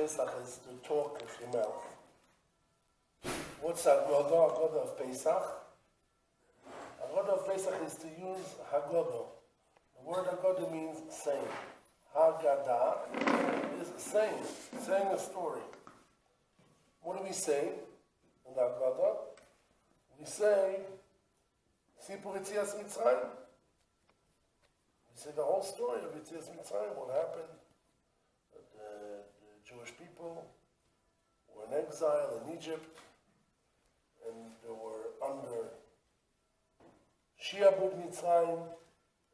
Pesach is to talk with your mouth. What's Haggadah of Pesach? Haggadah of Pesach is to use Haggadah. The word Haggadah means saying. Haggadah is saying a story. What do we say in the Haggadah? We say, Sipur Yetzias Mitzrayim. We say the whole story of Yetzias Mitzrayim, what happened. The Jewish people were in exile in Egypt, and they were under Shiabud Mitzrayim,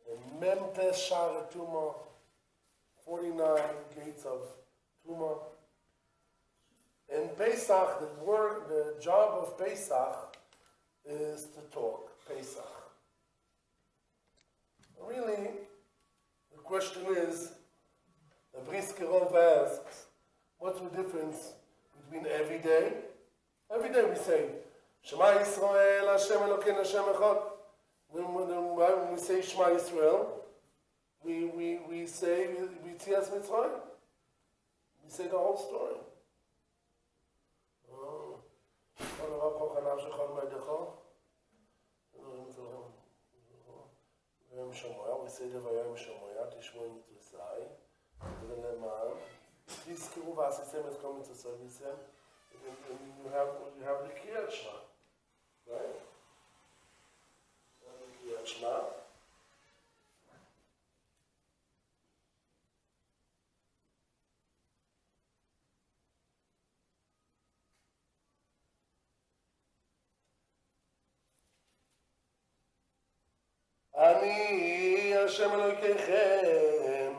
and Memtes Shara Tumah, 49 gates of Tumah. And Pesach, the job of Pesach is to talk, Pesach. Really, the question is, the Brisker Rov asks, what's the difference between every day? Every day we say, Shema Yisrael, Hashem Elokeinu, Hashem Echad. When we say Shema Yisrael, we say Yetzias Mitzrayim. We say the whole story. We say the Vayam Shomoya, Tishmo Mitzvasai, Leman. Tizkiru v'asisem es kol mitzvasai v'isem. You have the Kriyat Shema, right? The Kriyat Shema. אני השם אלוהיכם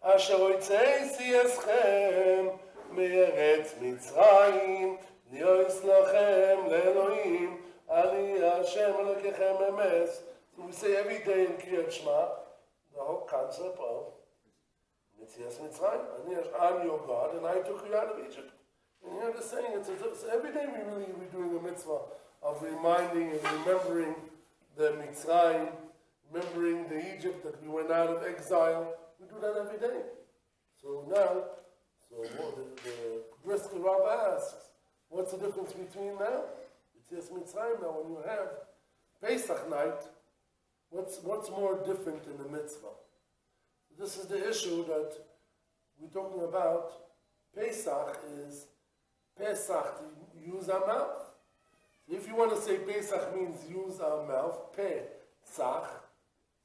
אשר הוצאתי אתכם מארץ מצרים להיות לכם לאלוהים אני השם אלוהיכם אמס. So we say every day in Kriyat Shema the whole concept of Yetzias Mitzrayim. I'm your God and I took you out of Egypt. And here they're saying it's every day we're doing a mitzvah of reminding and remembering the Mitzrayim, remembering the Egypt that we went out of exile. We do that every day. So now, the Brisker Rov asks, what's the difference between now? Yetzias Mitzrayim now, when you have Pesach night, what's more different in the mitzvah? This is the issue that we're talking about. Pesach is Pesach, to use our mouth. If you want to say Pesach means use our mouth, Pesach,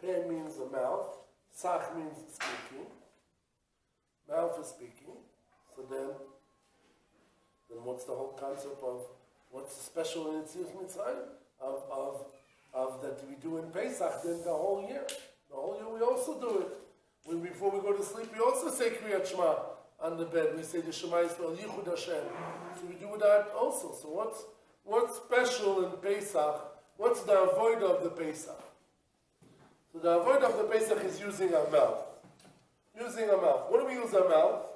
Pe means the mouth, Sach means speaking. Mouth is speaking. So then what's the whole concept of what's special in Yetzias Mitzrayim of that we do in Pesach? Then the whole year we also do it. Before we go to sleep, we also say Kriyat Shema on the bed. We say the Shema Yisrael Yichud Hashem. So we do that also. So what's special in Pesach? What's the avodah of the Pesach? So the avodah of the Pesach is using our mouth. Using our mouth. What do we use our mouth?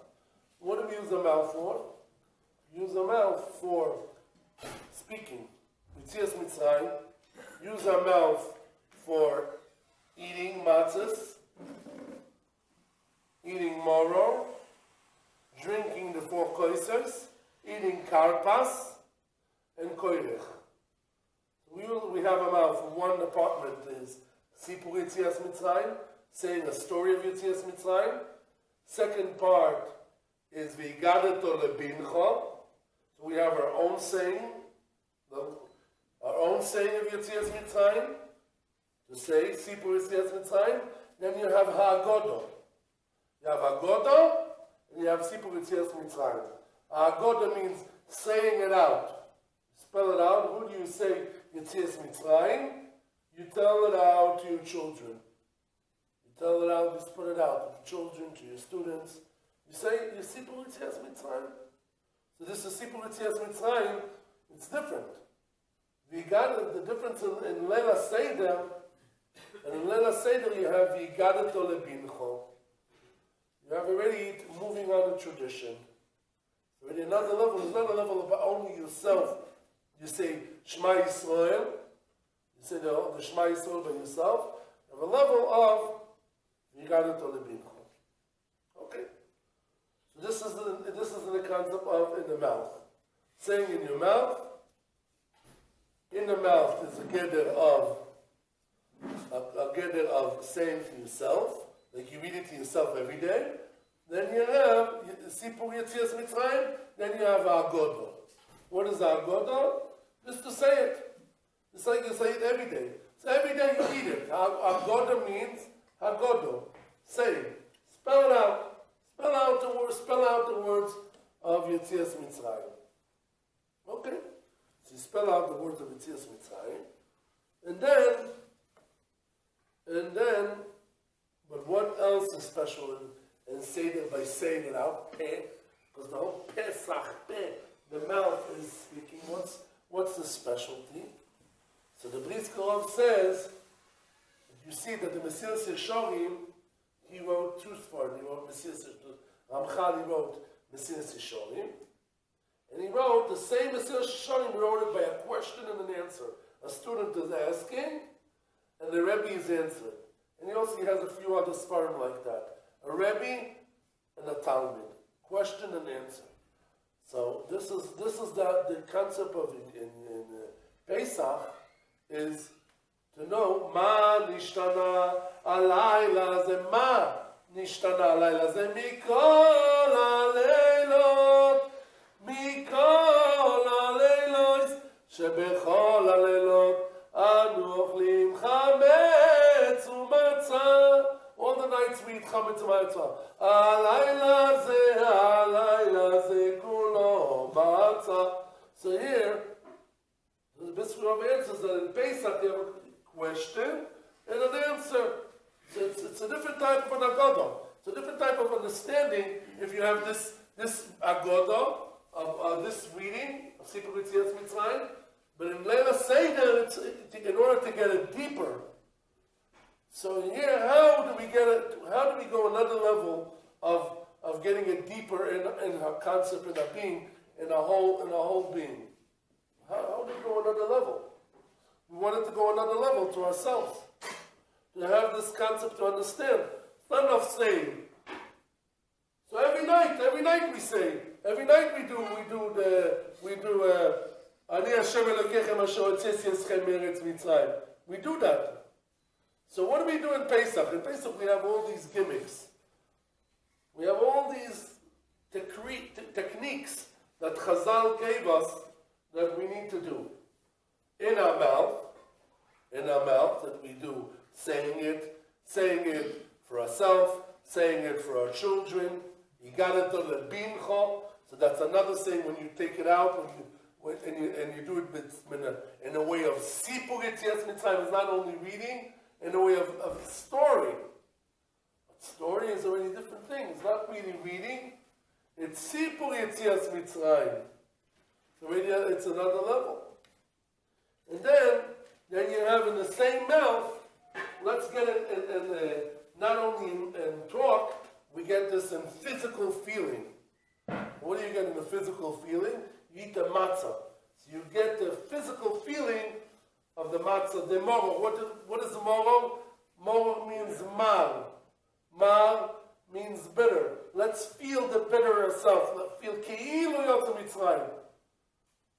What do we use our mouth for? We use our mouth for speaking. Yetzias Mitzrayim. Use our mouth for eating matzahs, eating moro, drinking the 4 koisers, eating karpas, and koirech. We have a mouth. One department is Sipur Yetzias Mitzrayim, saying a story of Yetzias Mitzrayim. Second part is V'igadato lebincha. So we have our own saying of Yetzias Mitzrayim, to say Sipur Yetzias Mitzrayim. Then you have Haggadah. You have Haggadah, and you have Sipur Yetzias Mitzrayim. Haggadah means saying it out. Spell it out. Who do you say Yetzias Mitzrayim? You tell it out to your children. You tell it out, you spell it out to your children, to your students. You say, you Sipur Yetzias Mitzrayim. So this is Sipur Yetzias Mitzrayim. It's different. We got the difference in Leila Seder, and in Leila Seder you have V'igadato lebincha. You have already moving on a tradition. Already another level. It's not a level of only yourself. You say Shema Yisrael. You say the Shema Yisrael by yourself. You have a level of V'igadato lebincha. Okay. So this this is in the concept of in the mouth. Saying in your mouth. In the mouth is a gather of saying to yourself, like you read it to yourself every day. Then you have Sipur Yetzias Mitzrayim. Then you have Agoda. What is Agoda? Just to say it. It's like you say it every day. So every day you read it. Agoda means Agoda. Say it. Spell it out. Spell out the words of Yetzias Mitzrayim. Okay. So you spell out the words of Yetzias Mitzrayim. And then, but what else is special in Seder by saying it out? Peh. Because the whole Pesach, Peh, the mouth is speaking. What's the specialty? So the Bris Korov says, you see that the Mesilas Yesharim, he wrote two Sfarim. He wrote Ramchal, he wrote Mesilas Yesharim. And he wrote the same Mesilas Yesharim, he wrote it by a question and an answer. A student is asking, and the Rabbi is answering. And he has a few other Sfarim like that. A Rabbi and a Talmud. Question and answer. So this is the concept of it in Pesach is to know ma nishtana alayla ze ma nishtana alayla ze mikol aleilot shebechol aleilot anu ochlim chametz umatzah. All the nights we eat chametz umatzah. Alayla ze kulo matzah. So here the Bishop answers that in Pesach you have a question and an answer. So it's a different type of an agoda. It's a different type of understanding if you have this agoda of this reading of Sipur Yetzias Mitzrayim. But in Leila Seder, in order to get it deeper. So here, how do we go another level of getting it deeper in our concept, in our being, in our whole being? How do we go another level? We wanted to go another level to ourselves. To have this concept to understand. It's not enough saying. So every night we say. Every night we do Ani Hashem Elokechem Asher Hotzesi Eschem Me'eretz Mitzrayim. We do that. So what do we do in Pesach? In Pesach we have all these gimmicks. We have all these techniques that Chazal gave us that we need to do. In our mouth that we do, saying it for ourselves, saying it for our children. Yigadet lebincha. So that's another thing when you take it out, and you do it in a way of Sipur Yetzias Mitzrayim. It's not only reading, in a way of story. But story is already a different thing. It's not really reading. It's Sipur Yetzias Mitzrayim. It's another level. And then you have in the same mouth, let's get it in not only in talk, we get this in physical feeling. What do you get in the physical feeling? You eat the matzah. So you get the physical feeling of the matzah. The moro. What is the moro? Moro means mar. Mar means bitter. Let's feel the bitter ourselves. Let's feel keilu yotze Mitzrayim.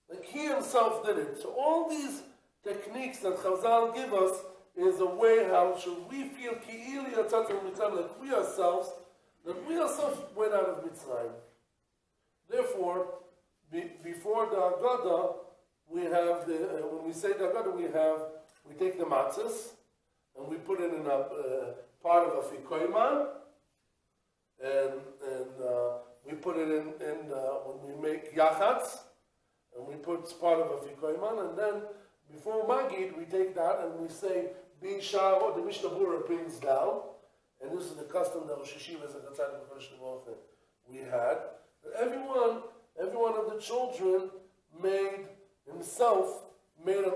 Like he himself did it. So all these techniques that Chazal give us is a way how should we feel keilu yotze Mitzrayim, like we ourselves went out of Mitzrayim. Therefore, before the Agada, we have when we say the Agada, we take the matzahs and we put it in a part of a fikoyman, and we put it in when we make yachatz, and we put part of a fikoyman, and then before Magid, we take that and we say Bishar, or the Mishnah Berurah brings down, and this is the custom that Rosh Yeshiva we had. Every one of the children made an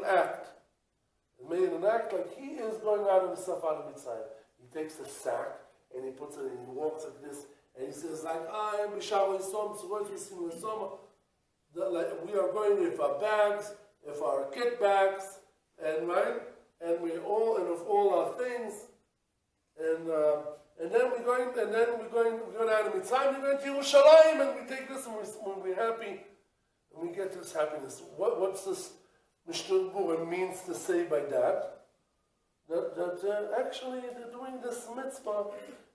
act. He made an act like he is going out of himself out of Mitzrayim. He takes a sack and he puts it and he walks like this and he says like I am Bishar Yisom, we are going with our bags, with our kit bags, and right, and we all and with all our things, and and then we're going down to Mitzrayim, we're going to Yerushalayim, and we take this and we're happy, and we get this happiness. What's this Mishnah Berurah means to say by that? That actually they're doing this mitzvah,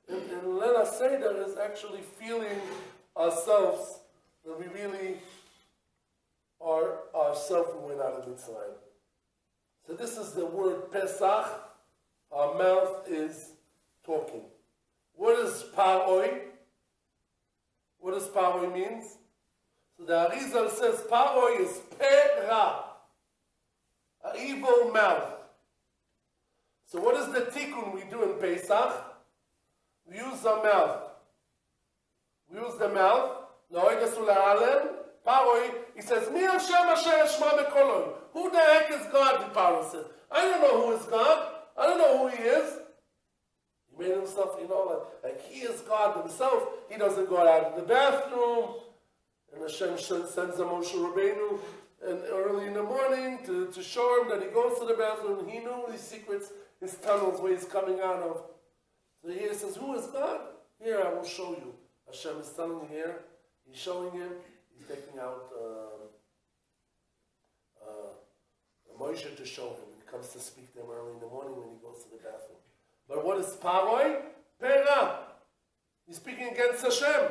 and let us say that is actually feeling ourselves that we really are ourselves when we're out of Mitzrayim. So this is the word Pesach. Our mouth is talking. What is paroi? What does paroi means? So the Arizal says paroi is pera, an evil mouth. So what is the tikkun we do in Pesach? We use our mouth. We use the mouth. Paroi, he says, Mi Hashem asher eshma bekoloi. Who the heck is God, the Paro says. I don't know who is God. I don't know who he is. He made himself, like he is God himself. He doesn't go out of the bathroom. And Hashem sends a Moshe Rabbeinu and early in the morning to show him that he goes to the bathroom. He knew his secrets, his tunnels, where he's coming out of. So here he says, who is God? Here, I will show you. Hashem is telling you here. He's showing him. He's taking out Moshe to show him. He comes to speak to him early in the morning when he goes to the bathroom. But what is paroi? Pera. He's speaking against Hashem.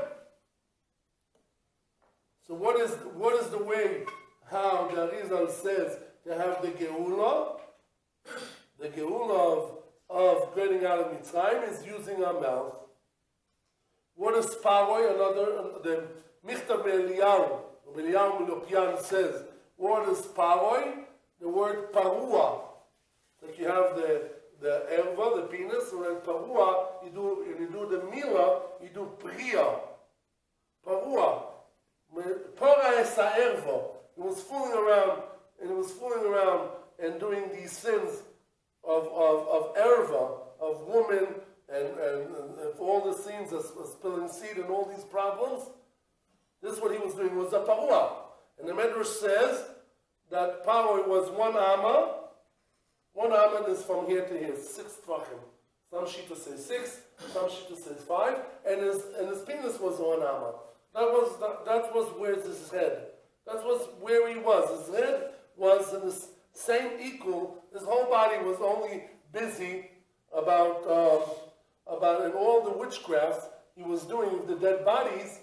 So what is the way how the Arizal says to have the Geula? The Geula of getting out of Mitzrayim is using our mouth. What is paroi? The Michtav Eliyahu Milopian says, what is paroi? The word parua. Like you have the erva, the penis, and then parua, you do the mila, you do priya. Parua. Para es erva. It was fooling around and doing these sins of erva, of woman, and all the sins of spilling seed and all these problems. This is what he was doing, was a parua. And the Medrash says that paroi was one amma. One amma is from here to here, 6 tvachim. Some shita says 6, some shita says 5, and his penis was one amma. That was where his head. That was where he was. His head was in the same equal. His whole body was only busy about in all the witchcraft he was doing with the dead bodies.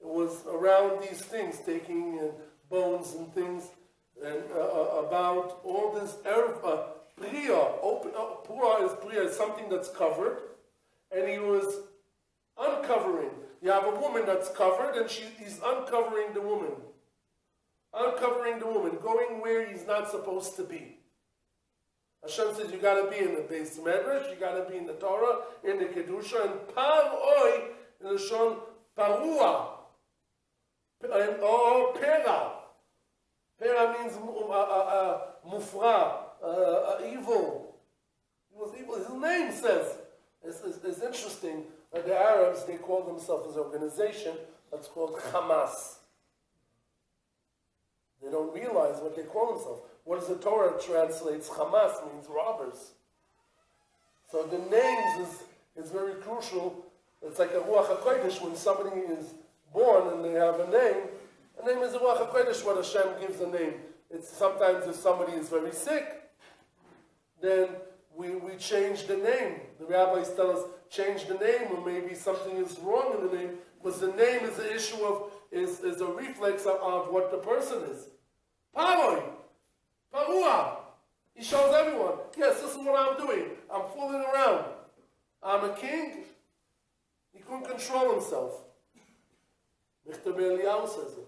It was around these things, taking bones and things, and about all this priya. Pura is priya, is something that's covered, and he was uncovering. You have a woman that's covered, and he's uncovering the woman. Uncovering the woman, going where he's not supposed to be. Hashem says you got to be in the Beis Medrash, you got to be in the Torah, in the Kedusha, and paroi in the Shon parua. Or pera. Pera means mufra, evil. He was evil. His name says. It's interesting that the Arabs, they call themselves an organization that's called Hamas. They don't realize what they call themselves. What does the Torah translates? Hamas means robbers. So the names is very crucial. It's like a Ruach HaKodesh when somebody is born and they have a name. A name is a Ruach HaKodesh, what Hashem gives a name. It's sometimes if somebody is very sick, then we change the name. The rabbis tell us, change the name, or maybe something is wrong in the name, because the name is the issue of, is a reflex of what the person is. Paroi, parua. He shows everyone, yes, this is what I'm doing. I'm fooling around. I'm a king. He couldn't control himself. Michtav Eliyahu says it.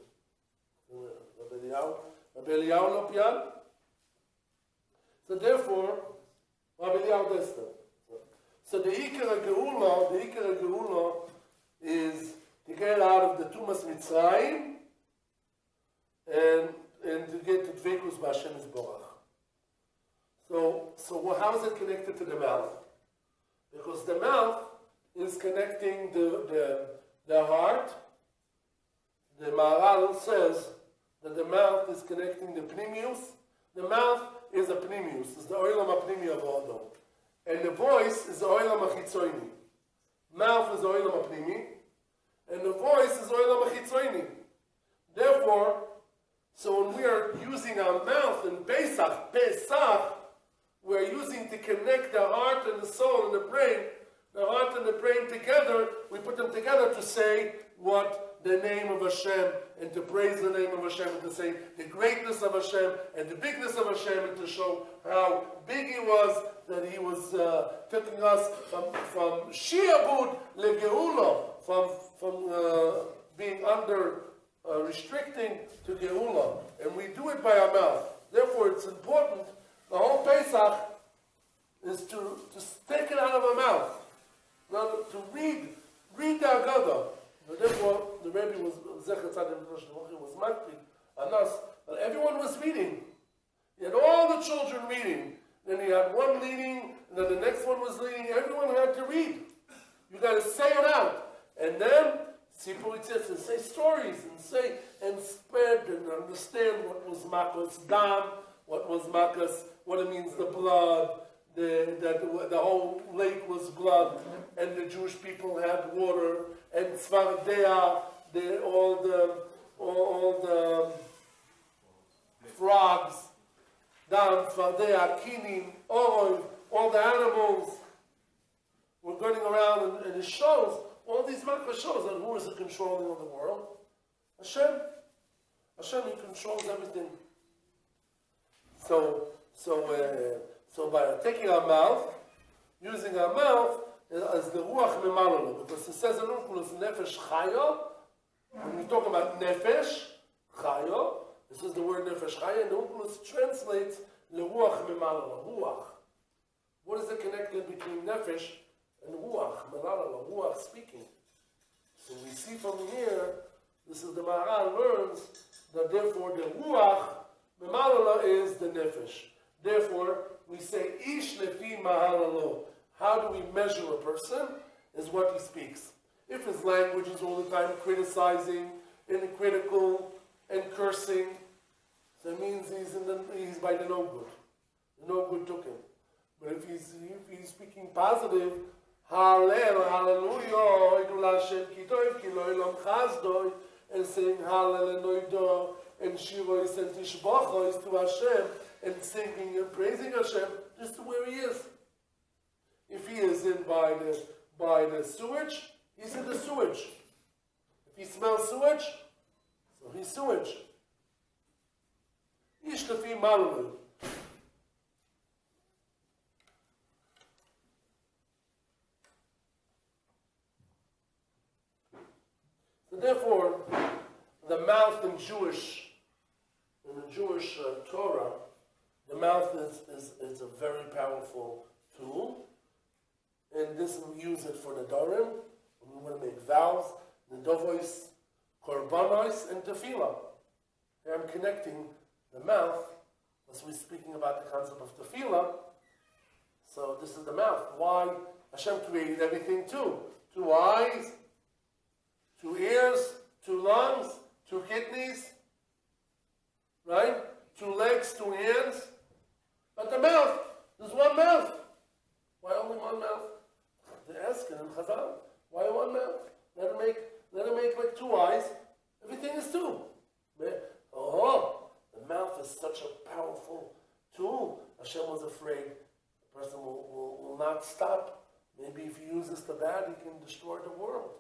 Rabbi Eliyahu Lopian. So therefore, Rabbi Eliyahu Desta. So the Ikar Geula is to get out of the Tumas Mitzrayim and to get to Dvekus B'Hashem Yisborach. So how is it connected to the mouth? Because the mouth is connecting the heart. The Maharal says that the mouth is connecting the Pnimius. The mouth is a Pnimius, it's the Oilam HaPnimi of Adam. And the voice is the Oilam HaChitzoni. Mouth is oilam apnimi, and the voice is oilam achitzoni. Therefore, so when we are using our mouth in Pesach, we're using to connect the heart and the soul and the heart and the brain together. We put them together to say what the name of Hashem, and to praise the name of Hashem, and to say the greatness of Hashem, and the bigness of Hashem, and to show how big He was, that He was taking us from Shi'abud leGeula, from being under restricting to Geula, and we do it by our mouth. Therefore, it's important. The whole Pesach is to take it out of our mouth, not to read the Haggadah. But therefore, the Rabbi was makpid on us, and everyone was reading. He had all the children reading. Then he had one leading, and then the next one was leading. Everyone had to read. You got to say it out, and then and say stories and spread and understand what was makas dam, what was makas, what it means the blood, that the whole lake was blood, and the Jewish people had water, and tzvardea, all the frogs, dam, tzvardea, kinin, all the animals were going around, and it shows. All these makkah shows that who is the controlling of the world? Hashem. Hashem, He controls everything. So by taking our mouth, using our mouth as the ruach memalalo, because it says in Unkulus nefesh chaya. When we talk about nefesh chaya, this is the word nefesh chaya, and Unkulus translates le ruach memalalo, ruach. What is the connection between nefesh and ruach, melalala, ruach speaking? So we see from here, this is the Maharal learns that therefore the ruach, melalala is the nefesh. Therefore, we say ish lefi mahalalo. How do we measure a person? Is what he speaks. If his language is all the time criticizing and critical and cursing, so it means he's by the no good. The no good took him. But if he's speaking positive, hallelujah, and saying hallelujah, and shivois and tishbachos to Hashem, and singing and praising Hashem, just to where he is. If he is in by the sewage, he's in the sewage. If he smells sewage, so he's sewage. Ish lefi malalu. So therefore, the mouth in the Jewish Torah, the mouth is a very powerful tool, and this we use it for the Dorim, when we want to make vows, the Dovos, Korbanos, and Tefillah. Here I'm connecting the mouth, as we're speaking about the concept of Tefillah, so this is the mouth. Why? Hashem created everything too. 2 eyes, 2 ears, 2 lungs, 2 kidneys, right? 2 legs, 2 hands. But the mouth, there's 1 mouth. Why only 1 mouth? They're asking in Chazal, why 1 mouth? Let him make like 2 eyes. Everything is 2. Oh, the mouth is such a powerful tool. Hashem was afraid the person will not stop. Maybe if he uses the bad, he can destroy the world.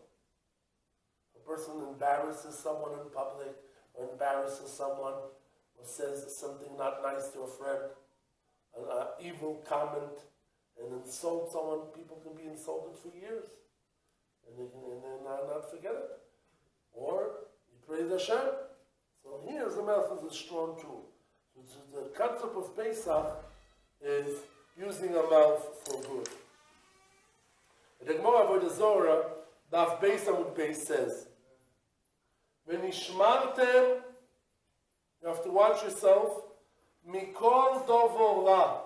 A person embarrasses someone in public, or embarrasses someone, or says something not nice to a friend, an evil comment, and insult someone. People can be insulted for years, and then not forget it. Or you praise Hashem. So here the mouth is a strong tool. So the concept of Pesach is using a mouth for good. The Gemara Avodah Zorah, Daf Beis Amud Beis says, "V'nishmartem," you have to watch yourself. Mikol dovor ra.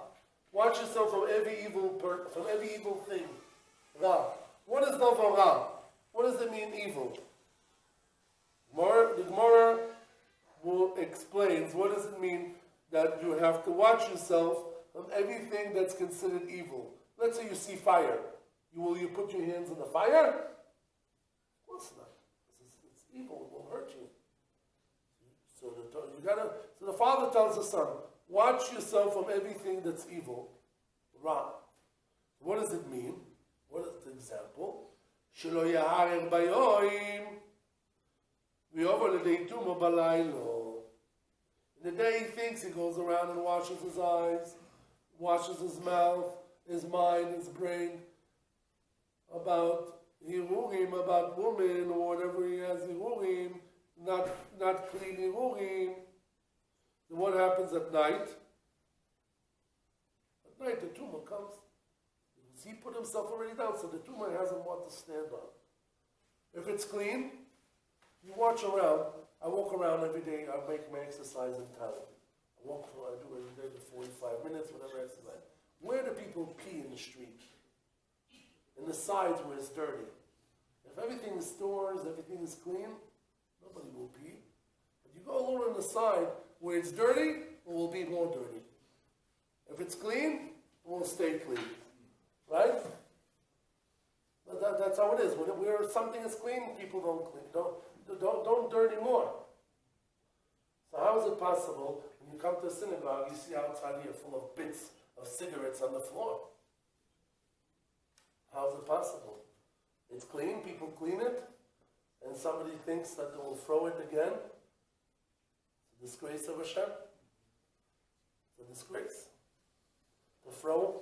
Watch yourself from every evil thing. Ra. What is dovor ra? What does it mean, evil? The Gemara explains what does it mean that you have to watch yourself from everything that's considered evil. Let's say you see fire. Will you put your hands in the fire? Of course not. It's evil. It will hurt you. So the father tells the son, watch yourself from everything that's evil, wrong. What does it mean? What is the example? Shelo yaharer bayoim, v'yovo l'dei tuma balaylo. In the day he thinks, he goes around and washes his eyes, washes his mouth, his mind, his brain, about hirurim, about women, or whatever he has hirurim, not clean hirurim. And what happens at night? At night the tumor comes. He put himself already down, so the tumor hasn't what to stand on. If it's clean, you watch around. I walk around every day. I make my exercise in town. I do every day for 45 minutes, whatever exercise. Where do people pee in the street? In the sides where it's dirty. If everything is stores, everything is clean, nobody will pee. But you go over on the side where it's dirty, it will be more dirty. If it's clean, it will stay clean. Right? But that's how it is. Where something is clean, people don't clean. Don't dirty more. So how is it possible when you come to a synagogue, you see outside here full of bits of cigarettes on the floor? How is it possible? It's clean, people clean it, and somebody thinks that they will throw it again. It's a disgrace of Hashem. It's a disgrace. To throw,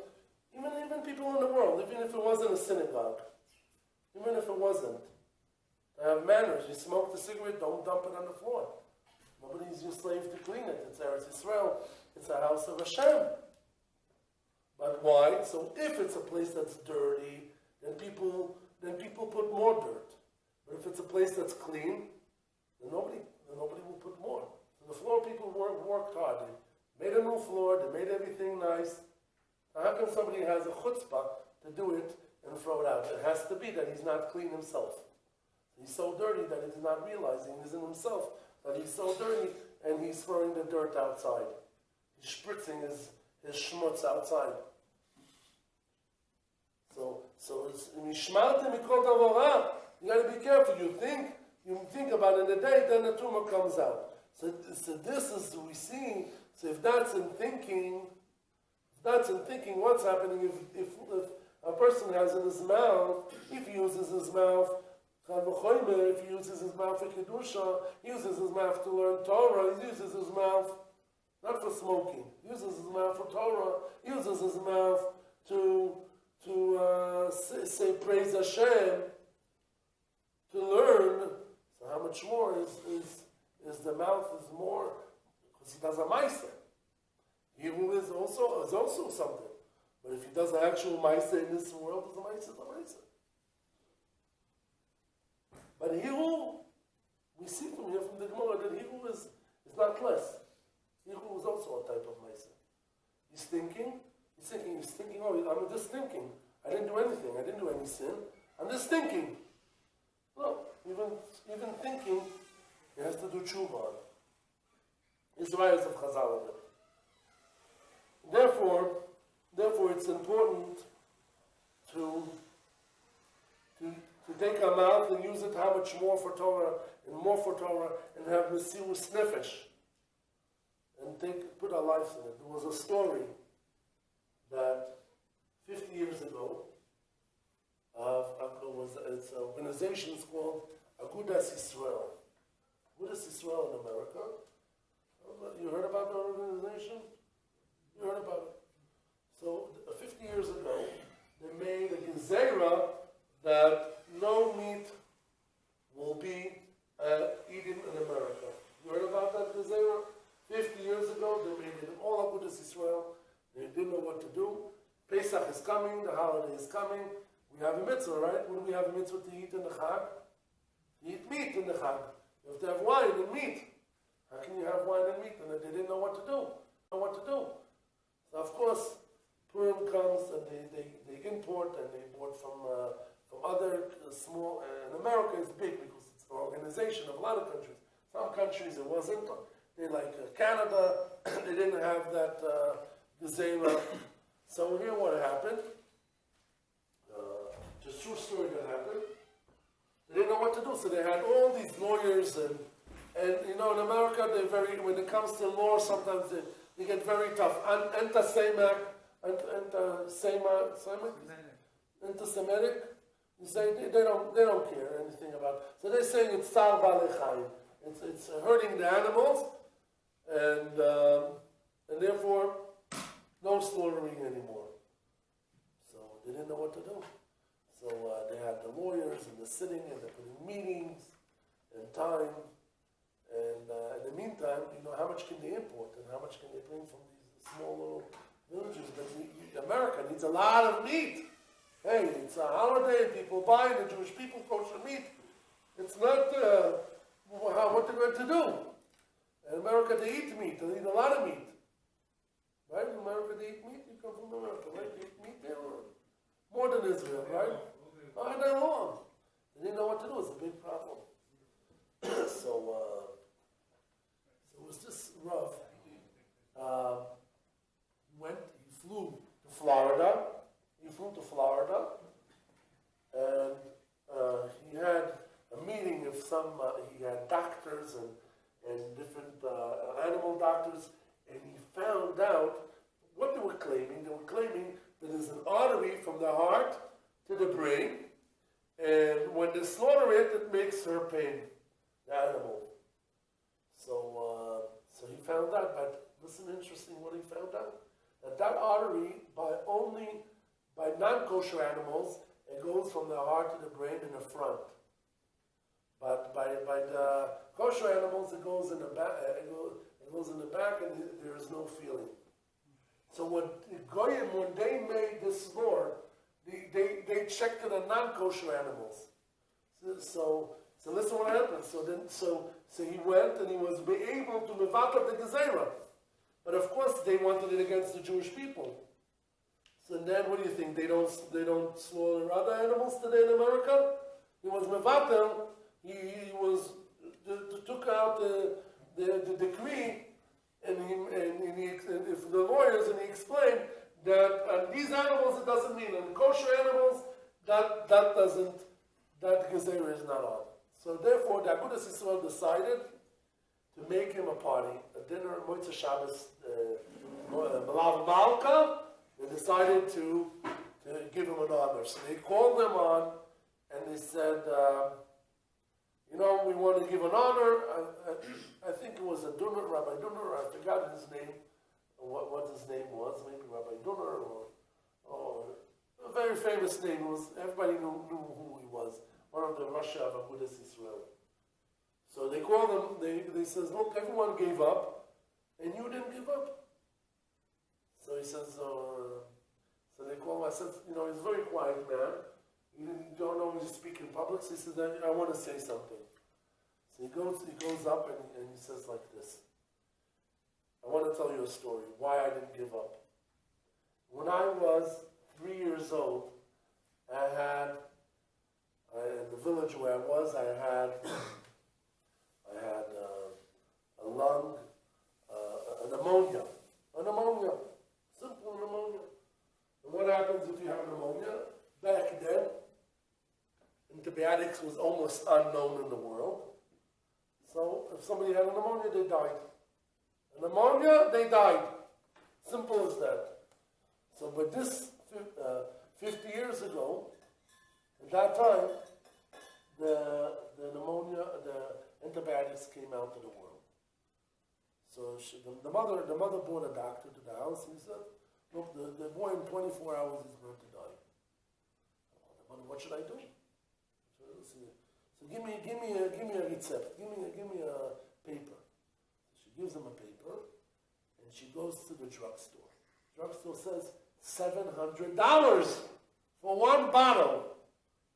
even people in the world, even if it wasn't a synagogue, even if it wasn't, to have manners. You smoke the cigarette, don't dump it on the floor. Nobody's your slave to clean it. It's Eretz Yisrael. It's a house of Hashem. But why? So if it's a place that's dirty, then people put more dirt. But if it's a place that's clean, then nobody will put more. So the floor people worked hard. They made a new floor. They made everything nice. Now how come somebody has a chutzpah to do it and throw it out? It has to be that he's not clean himself. He's so dirty that he's not realizing he's in himself, that he's so dirty and he's throwing the dirt outside. He's spritzing his schmutz outside. So it's mishmartem mikol davar. You got to be careful. You think about it in the day, then the tumor comes out. So this is we see. So if that's in thinking, what's happening if a person has in his mouth, if he uses his mouth, if he uses his mouth for kedusha, he uses his mouth to learn Torah, he uses his mouth not for smoking, he uses his mouth for Torah, he uses his mouth to say praise Hashem, to learn. So how much more is the mouth is more, because he does a ma'aser. Hebrew is also something. But if he does an actual ma'aser in this world, the ma'aser is a ma'aser. But Hiru, we see from here from the Gemara that Hiru is not less. Hiru is also a type of ma'aser. He's thinking, oh, I'm just thinking. I didn't do anything. I didn't do any sin. I'm just thinking. No, even thinking, he has to do tshuva. Israel is of Chazal. Therefore, it's important to take our mouth and use it how much more for Torah, and have Mesirus Nefesh, and put our lives in it. There was a story that 50 years ago, it's an organization called Agudas Yisrael. Agudas Yisrael in America. You heard about the organization? You heard about it. So 50 years ago, they made a gezerah that no meat will be eaten in America. You heard about that gezerah? 50 years ago, they made it in all Agudas Yisrael. They didn't know what to do. Pesach is coming, the holiday is coming. We have a mitzvah, right? When do we have a mitzvah to eat in the Chag? You eat meat in the Chag. You have to have wine and meat. How can you have wine and meat? And they didn't know what to do. So of course, Purim comes and they import and they import from other small. And America is big because it's an organization of a lot of countries. Some countries it wasn't. They like Canada. They didn't have that gezerah. So here what happened. true story that happened. They didn't know what to do, so they had all these lawyers and in America, they're very, when it comes to law, sometimes they get very tough. Anti-Semitic, anti-Semitic, you say they don't care anything about. So they're saying it's Tzar Balei Chayim. It's hurting the animals, and therefore no slaughtering anymore. So they didn't know what to do. So they had the lawyers and the sitting and they're putting meetings and time. And in the meantime, how much can they import and how much can they bring from these small little villages? But America needs a lot of meat. Hey, it's a holiday, people buy the Jewish people kosher meat. It's not what they're going to do. In America, they eat meat. They eat a lot of meat. Right? In America, they eat meat. You come from America, right? They eat meat there. More than Israel, right? All day long. They didn't know what to do. It's a big problem. So it was just rough. He flew to Florida. And he had a meeting of he had doctors and different animal doctors, and he found out what they were claiming. They were claiming that there's an artery from the heart to the brain, and when they slaughter it, it makes her pain, the animal. So he found out, but listen, interesting what he found out, that artery, by non-kosher animals, it goes from the heart to the brain in the front. But by the kosher animals, it goes in the back. It goes in the back, and there is no feeling. So when they made this law, they checked the non-kosher animals. So listen what happened. So he went and he was able to mevatel the gezerah. But of course they wanted it against the Jewish people. So then what do you think? They don't slaughter other animals today in America? He was mevatel. He took out the decree and if the lawyers, and he explained that on these animals it doesn't mean, on kosher animals that gezerah is not on. So therefore the Agudas Yisrael decided to make him a party, a dinner, Motzei Shabbos, Malav Malka. They decided to give him an honor. So they called them on and they said, we want to give an honor. I think it was Rabbi Dunner, I forgot his name, what his name was, maybe Rabbi Dunner, or a very famous name. Everybody knew who he was, one of the Rosh of Agudas Yisrael. So they called him, they says, look, everyone gave up, and you didn't give up. So he says, so they call him, I said, he's a very quiet man. He don't always speak in public, so he says, I want to say something. So he goes up and he says like this. I want to tell you a story, why I didn't give up. When I was 3 years old, in the village where I was, I had a lung, a pneumonia, simple pneumonia. And what happens if you have pneumonia? Back then, antibiotics was almost unknown in the world. So if somebody had a pneumonia, they died. A pneumonia, they died. Simple as that. So but this 50 years ago, at that time, the pneumonia, the antibiotics came out to the world. So the mother brought a doctor to the house and he said, look, the boy in 24 hours is going to die. What should I do? So give me a recept. Give me a paper. She gives him a paper, and she goes to the drugstore. Drugstore says $700 for one bottle.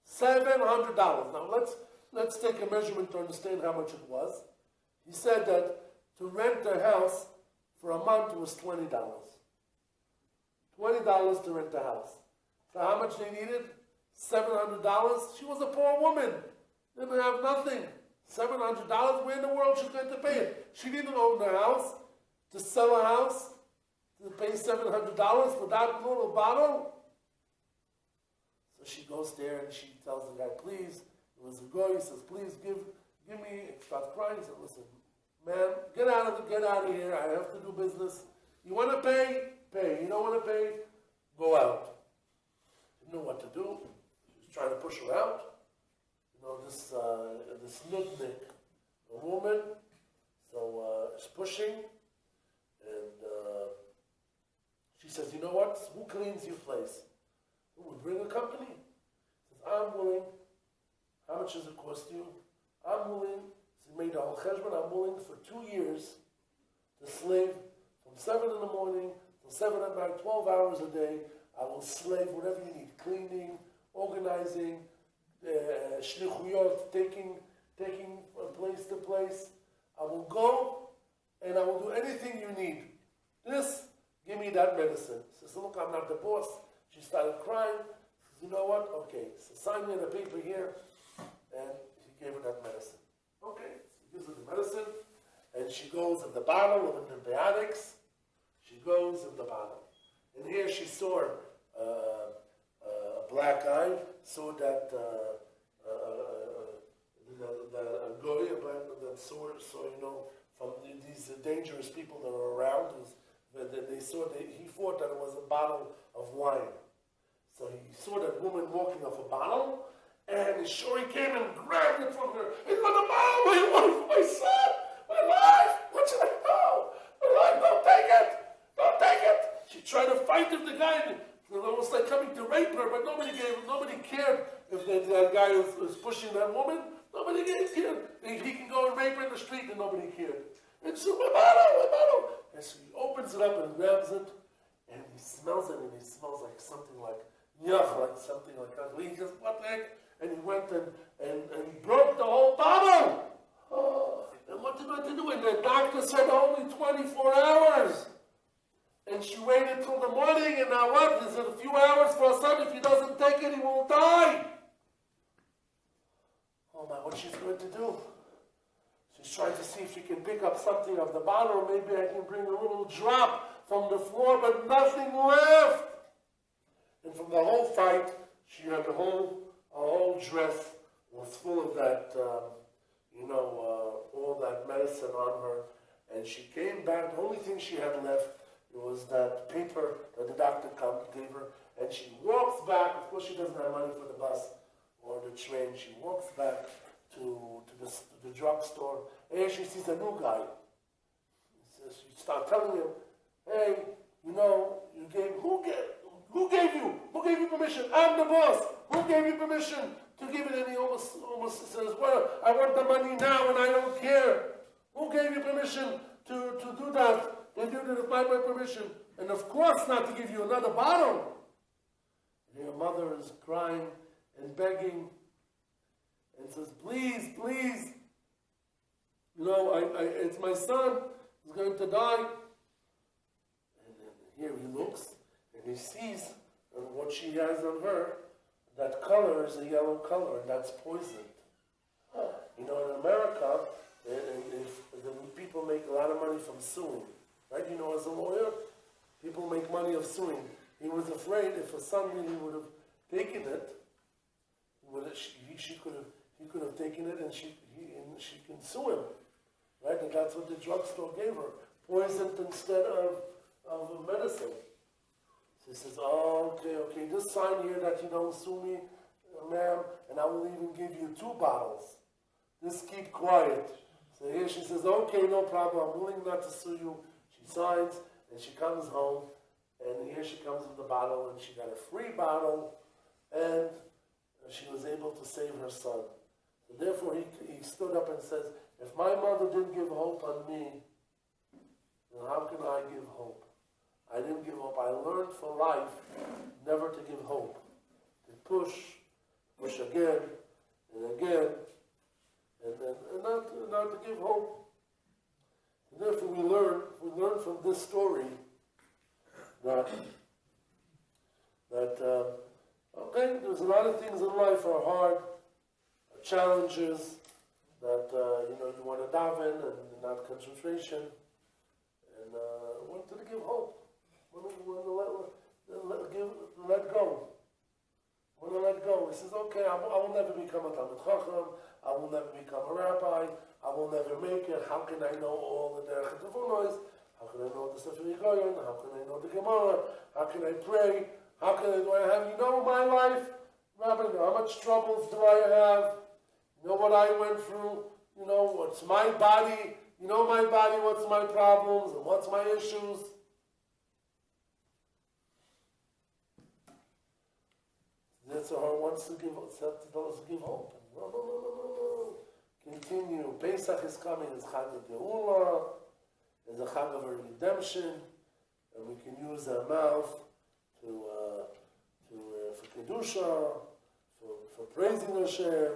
$700. Now let's take a measurement to understand how much it was. He said that to rent the house for a month was $20. $20 to rent the house. So how much they needed? $700. She was a poor woman. Didn't have nothing. $700. Where in the world she's going to pay it? She didn't own the house. To sell a house, to pay $700 for that little bottle. So she goes there and she tells the guy, please, it was a guy, he says, please give me, he starts crying, he said, listen, man, get out of here, I have to do business. You want to pay? Pay. You don't want to pay? Go out. Didn't know what to do. She was trying to push her out. This nudnik, a woman, so is pushing, and she says, you know what? Who cleans your place? We bring a company. He says, I'm willing. How much does it cost you? I'm willing. He made a whole cheshbon. I'm willing for 2 years to slave from 7 in the morning till 7 at night, 12 hours a day. I will slave whatever you need, cleaning, organizing, shlichuyot, taking from place to place. I will go and I will do anything you need. Give me that medicine. She says, look, I'm not the boss. She started crying. She says, you know what? Okay, so sign me on a paper here. And he gave her that medicine. Okay, so he gives her the medicine. And she goes in the bottle of antibiotics. She goes in the bottle. And here she saw a black guy, saw that the goy, that saw, from these dangerous people that are around, he thought that it was a bottle of wine. So he saw that woman walking off a bottle, and he came and grabbed it from her. It's not a bottle, my wife, my son, my life. What should I do? My life, don't take it. Don't take it. She tried to fight with the guy. It was almost like coming to rape her, but nobody cared if that guy was pushing that woman. Nobody cared. He can go and rape her in the street and nobody cared. And she said, my bottle. And she opens it up and grabs it, and he smells it, and he smells like something like yuck, like something like that. He just, what the heck? And he went and he broke the whole bottle. Oh, and what did I do? And the doctor said only 24 hours. And she waited till the morning, and now what? Is it a few hours for her son? If he doesn't take it, he will die. Oh my, what's she going to do? She's trying to see if she can pick up something of the bottle. Maybe I can bring a little drop from the floor, but nothing left. And from the whole fight, she had a whole dress was full of that, all that medicine on her. And she came back. The only thing she had left was that paper that the doctor gave her. And she walks back. Of course, she doesn't have money for the bus or the train. She walks back to the drugstore, and she sees a new guy. She starts telling him, hey, who gave you permission? I'm the boss. Who gave you permission to give it? And he almost says, well, I want the money now and I don't care. Who gave you permission to do that? They did it without my permission. And of course not to give you another bottle. And your mother is crying and begging and says, please, it's my son. He's going to die. And then here he looks and he sees what she has on her. That color is a yellow color, and that's poisoned. In America, people make a lot of money from suing. Right? As a lawyer, people make money of suing. He was afraid if his son really would have taken it, he could have taken it and she can sue him. Right? And that's what the drugstore gave her. Poisoned instead of medicine. So he says, oh, okay, just sign here that you don't sue me, ma'am, and I will even give you 2 bottles. Just keep quiet. So here she says, okay, no problem, I'm willing not to sue you. She signs, and she comes home, and here she comes with the bottle, and she got a free bottle, and she was able to save her son. So therefore, he stood up and says, if my mother didn't give hope on me, then how can I give hope? I didn't give hope. I learned for life never to give hope. To push again, and not to give hope. And therefore, we learn from this story that there's a lot of things in life are hard, challenges that you want to daven and not concentration, and wanted to give hope. Want to let go. I want to let go. He says, okay, I will never become a Talmid Chacham. I will never become a rabbi. I will never make it. How can I know all the Derech HaTevunos? How can I know the Sefer Yigoyin? How can I know the Gemara? How can I pray? How can I do I have? You know my life? Rabbi, you know how much troubles do I have? You know what I went through? You know what's my body? You know my body, what's my problems and what's my issues? Yitzhahar wants to give hope. No. Continue. Pesach is coming. It's Chag of Geula. It's a Chag of redemption, and we can use our mouth for kedusha, for praising Hashem,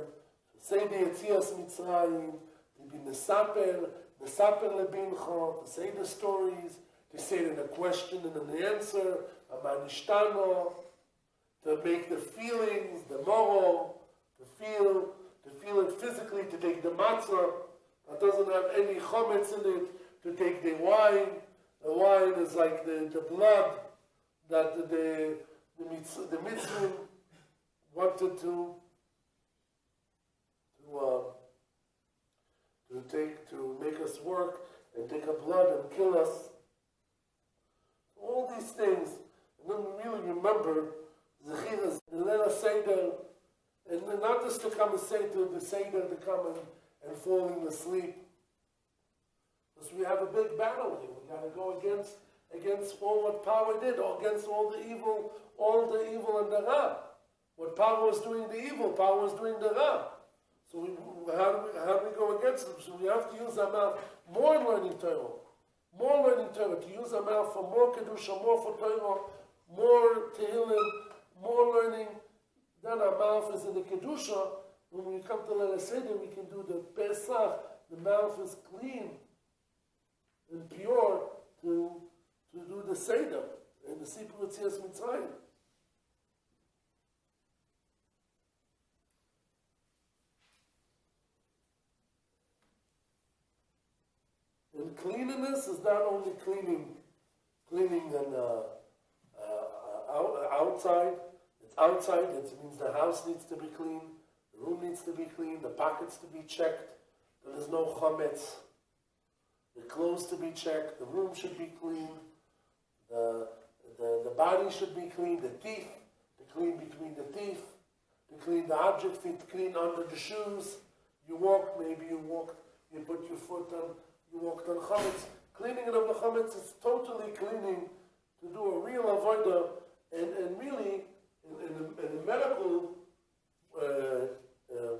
for Seder Yetzias Mitzrayim, to be mesaper lebincha, to say the stories, to say it in a question and an answer, a manishtano, to make the feelings, the moral, to feel it physically, to take the matzah that doesn't have any chometz in it, to take the wine. The wine is like the blood that the mitzvah wanted to make us work and take our blood and kill us. All these things, and then we really remember Zechiras, the Leila Seder, and then not just to come and say to the Seder to come and falling asleep. Because we have a big battle here. We got to go against all what power did, or against all the evil and the Ra. What power was doing the evil, power was doing the Ra. So how do we go against them? So we have to use our mouth more in learning Torah. To use our mouth for more Kedusha, more for Torah, more Tehillim, more learning. Then our mouth is in the Kedusha. When we come to Leila Seder, we can do the Pesach. The mouth is clean and pure to do the Seder and the Sipur Yetzias Mitzrayim. And cleanliness is not only cleaning and outside. It's outside. It means the house needs to be clean, the room needs to be clean, the pockets to be checked. There is no chametz. The clothes to be checked. The room should be clean. The body should be clean. The teeth to clean between the teeth. To clean the objects. To clean under the shoes. You walk. Maybe you walk. You put your foot on. You walked on chametz. Cleaning of the chametz is totally cleaning to do a real avodah, and really in the medical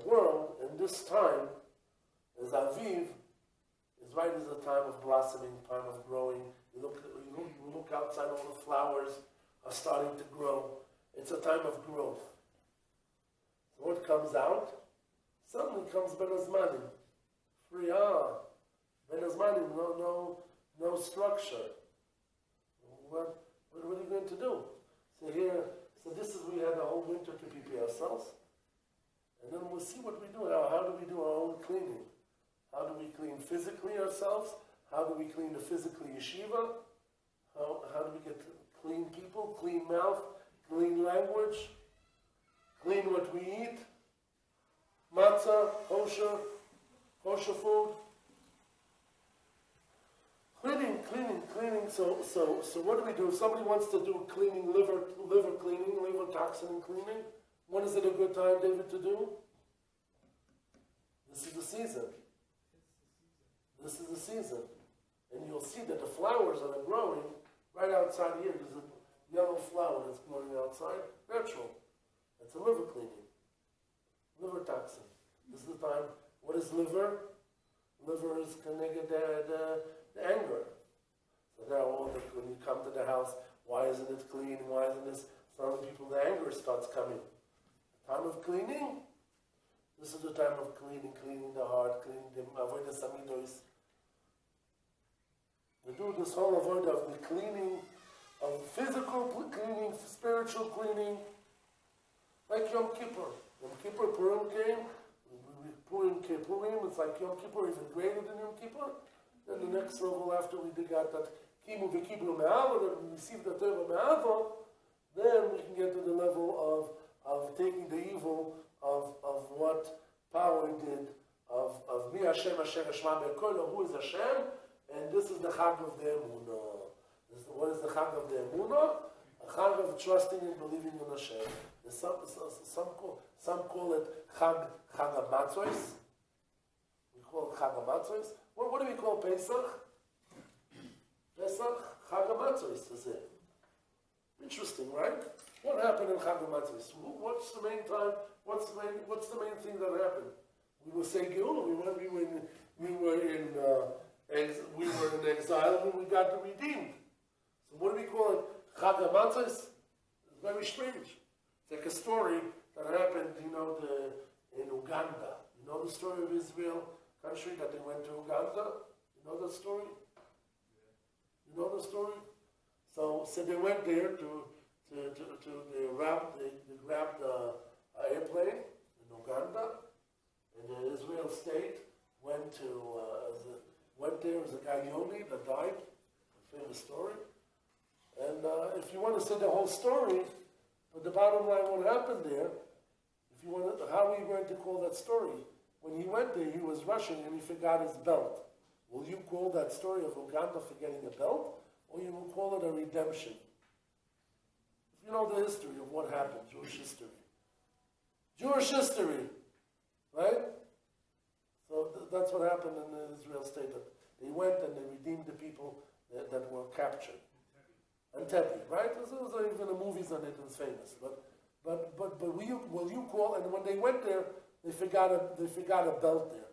world in this time, as Aviv is right as a time of blossoming, time of growing. You look outside, all the flowers are starting to grow. It's a time of growth. So what comes out? Suddenly comes Ben Azmanim. Free, Ben Azmanim, no structure. What are you going to do? So this is, we had a whole winter to prepare ourselves. And then we'll see what we do. How do we do our own cleaning? How do we clean physically ourselves? How do we clean the physical yeshiva? How do we get clean people, clean mouth, clean language, clean what we eat? Matzah, kosher food. Cleaning. So what do we do? If somebody wants to do cleaning, liver cleaning, liver toxin cleaning, when is it a good time, David, to do? This is the season. And you'll see that the flowers that are growing right outside here, there's a yellow flower that's growing outside, natural. It's a liver cleaning. Liver toxin. This is the time. What is liver? Liver is connected to the anger. So now when you come to the house, why isn't it clean? Why isn't this? Some people, the anger starts coming. The time of cleaning. This is the time of cleaning the heart, cleaning the avodas amidos. We do this whole avodah of the cleaning, of physical cleaning, spiritual cleaning, like Yom Kippur. Yom Kippur, Purim came. Purim, it's like Yom Kippur, even greater than Yom Kippur. Then the next level after we got that Kimu v'Kiblu Me'ava, that we received the Torah Me'ava, then we can get to the level of taking the evil of what Paro did, of Mi Hashem Asher Eshma Be'Kolo, who is Hashem, and this is the Chag of the Emunah. What is the Chag of the Emunah? A Chag of trusting and believing in Hashem. Some call it Chag HaMatzos. We call it Chag HaMatzos. What do we call Pesach? Pesach, Chag HaMatzos is it. Interesting, right? What happened in Chag HaMatzos? What's the main time? What's the main thing that happened? We will say Geula. We were in exile when we got redeemed. So what do we call it? Chag HaMatzos? It's very strange. It's like a story that happened, in Uganda. You know the story of Israel country that they went to Uganda? You know the story? You know the story? So they went there they grabbed the airplane in Uganda, and the Israel state went there as a guy Yoni that died, a famous story. And if you want to say the whole story, but the bottom line, what happened there, how are you going to call that story? When he went there, he was rushing and he forgot his belt. Will you call that story of Uganda forgetting a belt, or you will call it a redemption? If you know the history of what happened, Jewish history, right? So that's what happened in the Israel state. That they went and they redeemed the people that were captured. Entebbe, right? There's even the movies on it. It's famous. But will you call? And when they went there, they forgot a belt there.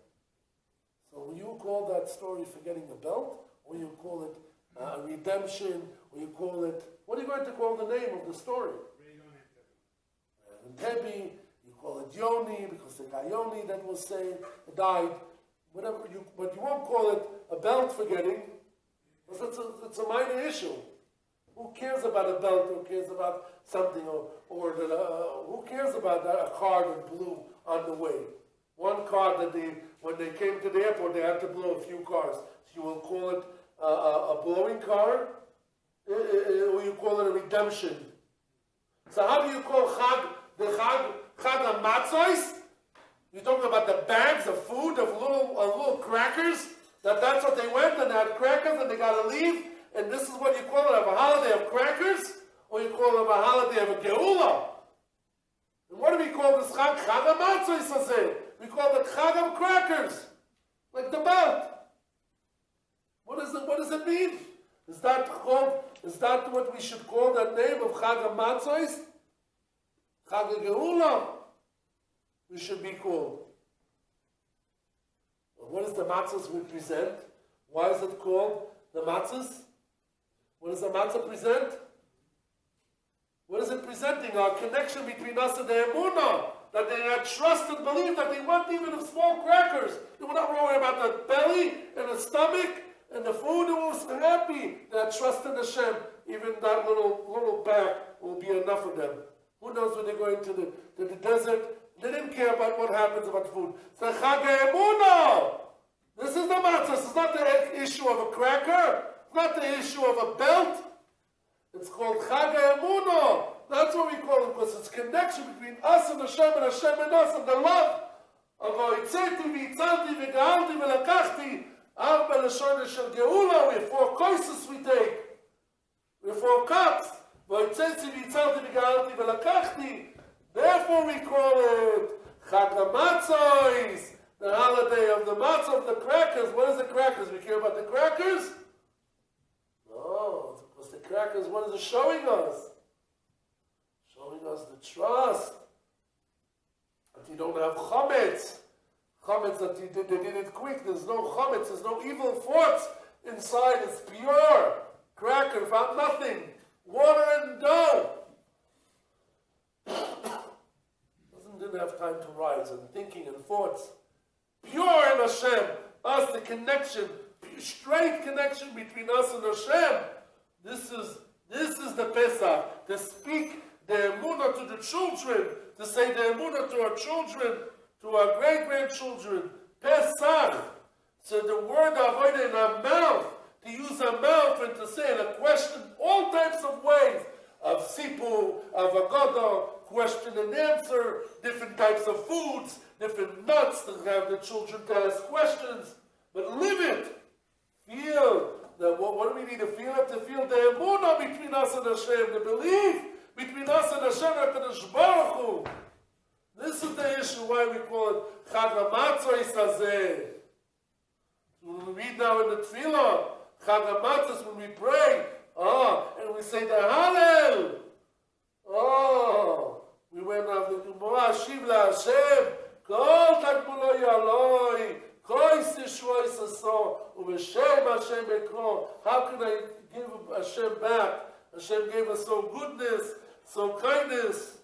So will you call that story forgetting a belt, or you call it a redemption, or you call it? What are you going to call the name of the story? Entebbe. You call it Yoni because the guy Yoni that was saying died. Whatever but you won't call it a belt forgetting, because it's a minor issue. Who cares about a belt? Who cares about something? Or who cares about a car that blew on the way? One car that when they came to the airport, they had to blow a few cars. So you will call it a blowing car, or you call it a redemption. So how do you call the Chag HaMatzos? You're talking about the bags of food, of little crackers? That's what they went, and they had crackers, and they got to leave? And this is what you call it, a holiday of crackers? Or you call it a holiday of a geula? And what do we call this Chag? Chag HaMatzos. We call it Chag of crackers. Like the belt. What does it mean? Is that what we should call that name of Chag HaMatzos? Chag HaGeula? We should be called. What does the matzahs represent? Why is it called the matzahs? What does the matzah present? What is it presenting? Our connection between us and the emunah. That they had trust and belief that they want even the small crackers. They were not worried about the belly and the stomach and the food. They were happy. They had trust in Hashem. Even that little pack will be enough for them. Who knows when they're going to the desert? They didn't care about what happens about food. It's the Chag HaEmunah. This is the matzah. It's not the issue of a cracker. It's not the issue of a belt. It's called Chag HaEmunah. That's what we call it, because it's connection between us and Hashem and us, and the love of Hoitzeti, V'itzalti, V'Gehalti, V'Lakachti, Arba Lashon Shel Geula. We have 4 courses we take. We have 4 cups. Hoitzeti, V'itzalti, V'Gehalti, V'Lakachti. Therefore we call it Chag HaMatzos, the holiday of the matzah, of the crackers. What is the crackers? We care about the crackers? No, because the crackers, what is it showing us? Showing us the trust. That you don't have chametz. Chametz that they did it quick. There's no chametz. There's no evil thoughts inside. It's pure. Cracker, found nothing. Water and dough. Didn't have time to rise and thinking and thoughts. Pure in Hashem. Us, the connection, straight connection between us and Hashem. This is the Pesach. To speak the emunah to the children, to say the emunah to our children, to our great-grandchildren. Pesach. So the word avodah in our mouth, to use our mouth and to say in a question all types of ways. Of sipu, of agodah, question and answer, different types of foods, different nuts to have the children to ask questions. But live it. Feel that what do we need to feel it? To feel the emunah between us and Hashem, the belief between us and Hashem, HaKadosh Baruch Hu. This is the issue why we call it Chag HaMatzos Hazeh. When we read now in the Tefillah, Chag HaMatzos, when we pray, and we say the Hallel. We went on the Gemara, Shiv LaHashem, Kol Takmulo Yaloi, Kois Yishrois Aso, Uveshem Hashem Bekro. How can I give Hashem back? Hashem gave us so goodness, so kindness.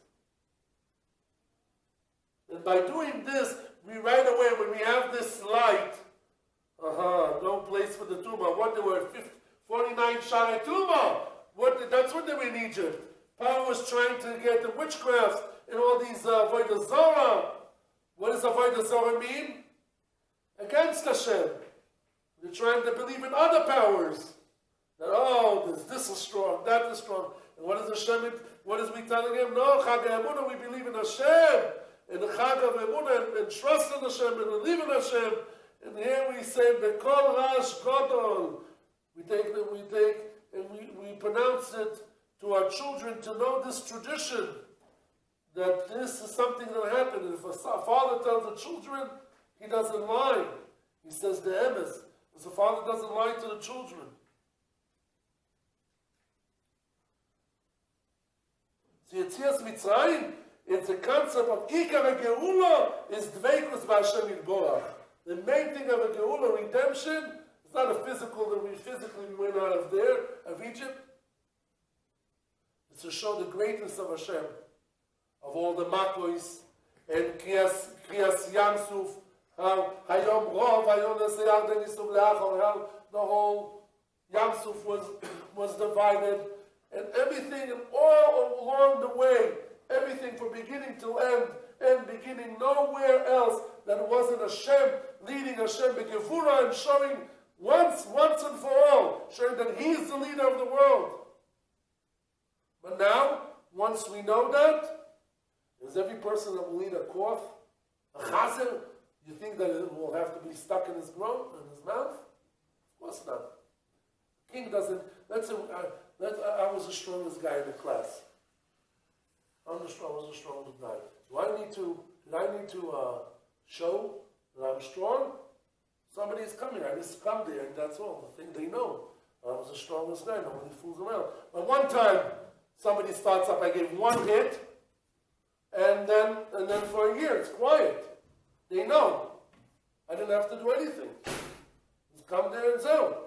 And by doing this, we right away, when we have this light, no place for the tumah. What, there were 49 Shari Tumah. That's what they were in Egypt. Pharaoh was trying to get the witchcraft and all these Avodah Zarah. What does Avodah Zarah mean? Against Hashem. They're trying to believe in other powers. That, this is strong, that is strong. And what is Hashem? What is we telling him? No, Chag HaEmunah, we believe in Hashem. And the Chag of Emunah, and trust in Hashem, and believe in Hashem. And here we say, Bekol Rash Gadol. We pronounce it to our children to know this tradition, that this is something that happened. And if a father tells the children, he doesn't lie. He says the emes. Because the father doesn't lie to the children. So Yetzias Mitzrayim, it's the concept of Ikar HaGeula is Dveikus B'Hashem Yitborach. The main thing of a Geula, redemption, it's not a physical, that we physically went out of there, of Egypt. It's to show the greatness of Hashem, of all the Makos, and Kriyas Yamsuf, how Hayom Rov, Hayom Neseyar Denisum Leachor, how the whole Yamsuf was divided, and everything, and all along the way, everything from beginning to end beginning, nowhere else that it wasn't Hashem leading Hashem B'Gevurah and showing once and for all, showing that He is the leader of the world. But now, once we know that, is every person that will eat a kof, a chazer, you think that it will have to be stuck in his mouth? Of course not. King doesn't. I was the strongest guy in the class. I was the strongest guy. Did I need to show that I'm strong? Somebody's coming. I just come there, and that's all. The thing they know. I was the strongest guy. Nobody fools around. But one time, somebody starts up. I gave one hit, and then for a year, it's quiet. They know. I didn't have to do anything. Just come there and so.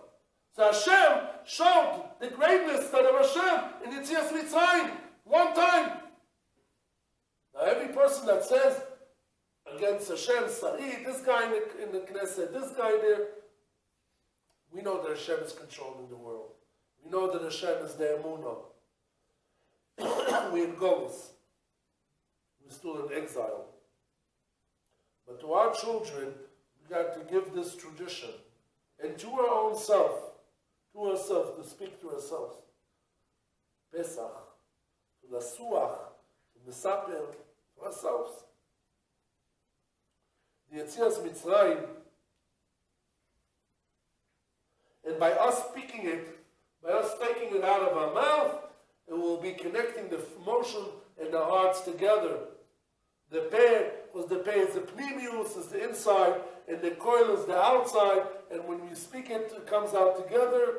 So Hashem showed the greatness that of Hashem in Yetzias Mitzrayim one time. Now every person that says against Hashem, Sarid, this guy in the Knesset, this guy there, we know that Hashem is controlling the world. We know that Hashem is the Emunah. We're in Golos. We're still in exile. But to our children, we got to give this tradition. And to our own self, to speak to ourselves. Pesach, to Lasuach, to Mesaper, to ourselves. The Yetzias Mitzrayim, and by us speaking it, by us taking it out of our mouth, it will be connecting the emotion and the hearts together. The peh, because the peh is the pnimius, is the inside, and the koil is the outside, and when we speak it, it comes out together,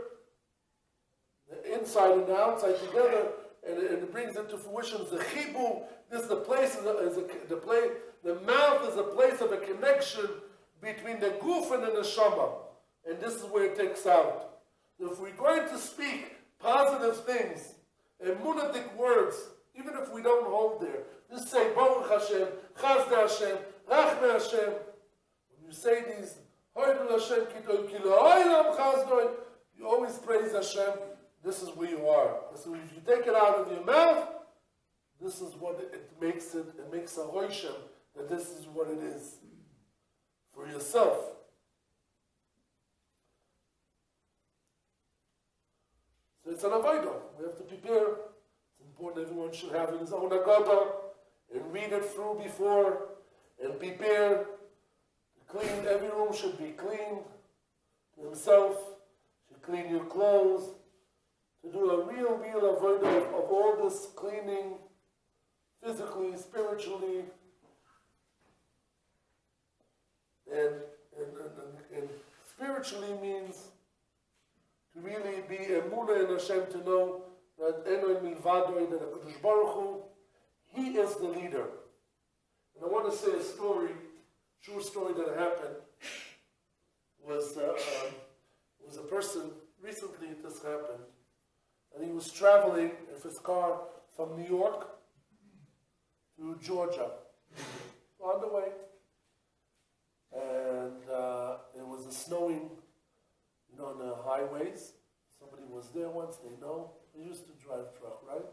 the inside and the outside together, and it brings into fruition the chibu. This is the place, the mouth is a place of a connection between the guf and the neshama, and this is where it takes out. If we're going to speak positive things, emunatic words, even if we don't hold there, just say Baruch Hashem, Chazde Hashem, Rachme Hashem. When you say these, Hoydul Hashem, Kilo Oilam Chazdoi, you always praise Hashem. This is where you are. So if you take it out of your mouth, this is what it makes it. It makes a roishem that this is what it is for yourself. So it's an avodah. We have to prepare. It's important everyone should have his own agaba. and read it through before and prepare. Clean, every room should be cleaned to himself, should clean your clothes, to do a real avoidance of all this cleaning, physically, spiritually, and spiritually means to really be emunah in Hashem, to know that Enoy Milvadoi, that HaKadosh Baruch Hu, He is the leader. And I want to say a story, true story that happened. Was a person, recently this happened, and he was traveling with his car from New York to Georgia, on the way. And it was a snowing, on the highways. Somebody was there once, they know. They used to drive truck, right?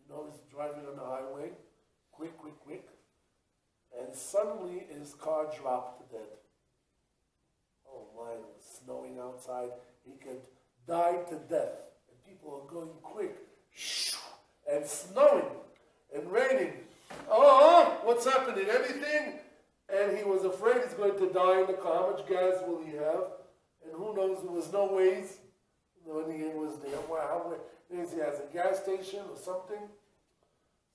So he's driving on the highway, quick. And suddenly his car dropped dead. Oh my, it was snowing outside. He could die to death. And people are going quick. And snowing and raining. Oh, what's happening? Anything? And he was afraid he's going to die in the car. How much gas will he have? And who knows, there was no ways. When he was there, he has a gas station or something.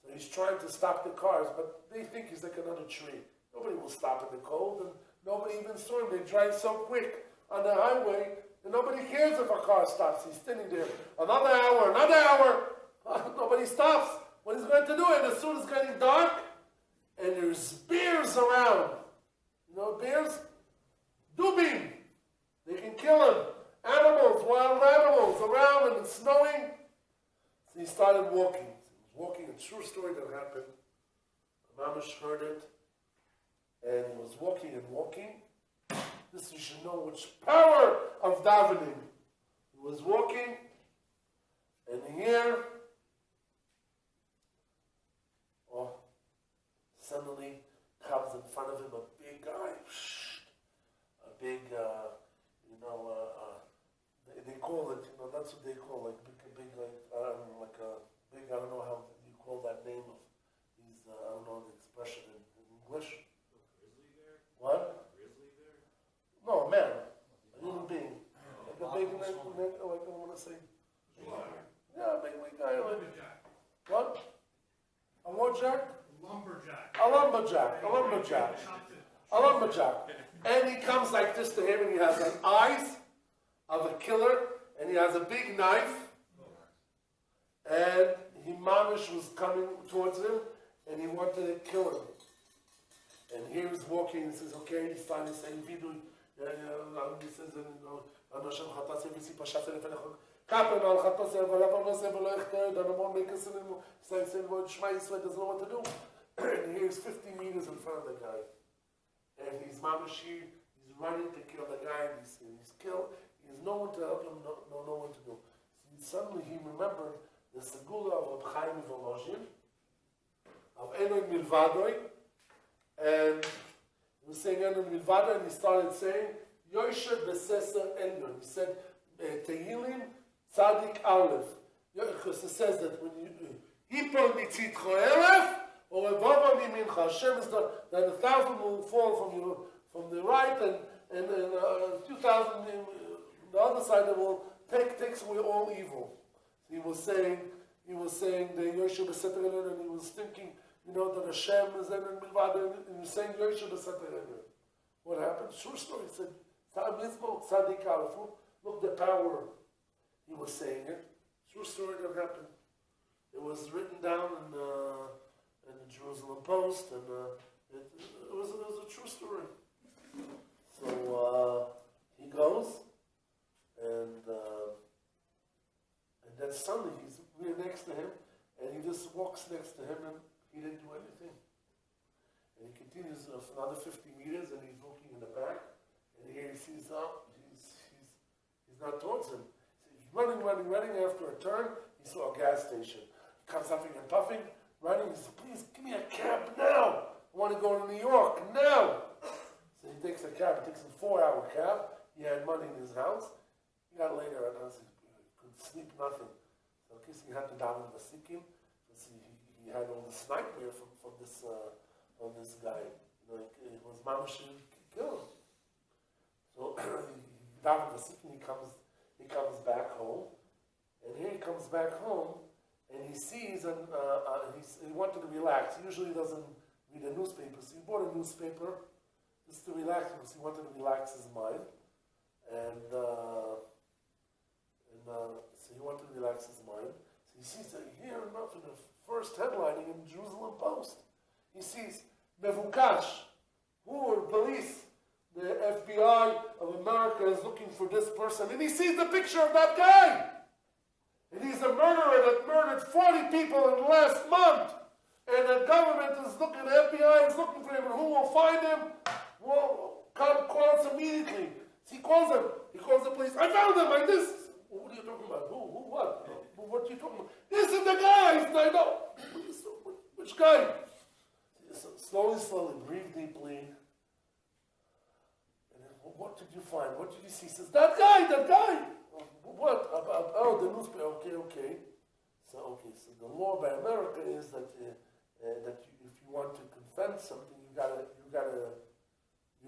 So he's trying to stop the cars, but they think he's like another tree. Nobody will stop in the cold, and nobody even saw him. They drive so quick on the highway, and nobody cares if a car stops. He's standing there. Another hour. Nobody stops. What he's going to do, and as soon as it's getting dark, and there's bears around. Bears? Dubim. They can kill him. Animals, wild animals around, and it's snowing. So he started walking. Walking, a true story that happened. Mamish heard it, and he was walking. This you should know which power of davening. He was walking, and here, suddenly comes in front of him a big guy, they call it, that's what they call, like I don't know how you call that name of these, I don't know the expression in English. A grizzly bear? What? A grizzly bear? No, a man. A human being. Like a big, like I want to say. Yeah, a big guy. Lumberjack. What? A what jack? Lumberjack. A lumberjack. And he comes like this to him, and he has an eyes of a killer, and he has a big knife, and Mamish was coming towards him, and he wanted to kill him. And here he's walking, and he says, okay, he's trying to say, he says, doesn't know what to do. And here's 50 meters in front of the guy. And he's Mamish, he's running to kill the guy, and he's killed. He has no one to help him, no one to do. So suddenly he remembered the Segula of Reb Chaim Volozhin, of Enoy Milvadoi, and he was saying Enoy Milvadoi, and he started saying, Yosef Beseser Elyon. He said, Tehillim Tzadik Aleph. Because it says that when you Hipol Mitzitcho Elef, or Revava Mimincha, Hashem is that 1,000 will fall from the right, and 2,000 the other side that will takes away all evil. So he was saying the Yosef Beseter Elyon, and he was thinking, that Hashem is in Milvad, and he was saying Yosef Beseter Elyon. What happened? True story. He said, Tzadik Aleph. Look, the power. He was saying it. True story that happened. It was written down in the Jerusalem Post, and it was a true story. So he goes, and then suddenly we're next to him, and he just walks next to him, and he didn't do anything. And he continues for another 50 meters, and he's walking in the back, and here he sees he's not towards him. So he's running after a turn. He saw a gas station. He comes huffing and puffing, running. He says, please, give me a cab now. I want to go to New York now. So he takes a cab. He takes a 4-hour cab. He had money in his house. He got later at house. He couldn't sleep, nothing. So in case he had to down in the Sikkim, he he had all this nightmare from this guy. Like it was mamash to kill him. So he comes back home, and here he comes back home, and he sees he wanted to relax. He usually doesn't read a newspaper, so he bought a newspaper just to relax because he wanted to relax his mind, and so he wanted to relax his mind. So he sees that here enough in the first headlining in Jerusalem Post. He sees Mevukash, who are police, the FBI of America is looking for this person, and he sees the picture of that guy. And he's a murderer that murdered 40 people in the last month. And the government is looking, the FBI is looking for him, and who will find him? Well, come call us immediately. So he calls them. He calls the police. I found him like this. What are you talking about? Who, what? What are you talking about? This is the guy. I know. Which guy? Slowly, breathe deeply. And then, what did you find? What did you see? He says, that guy. What? Oh, the newspaper. Okay. So the law by America is that if you want to confess something, you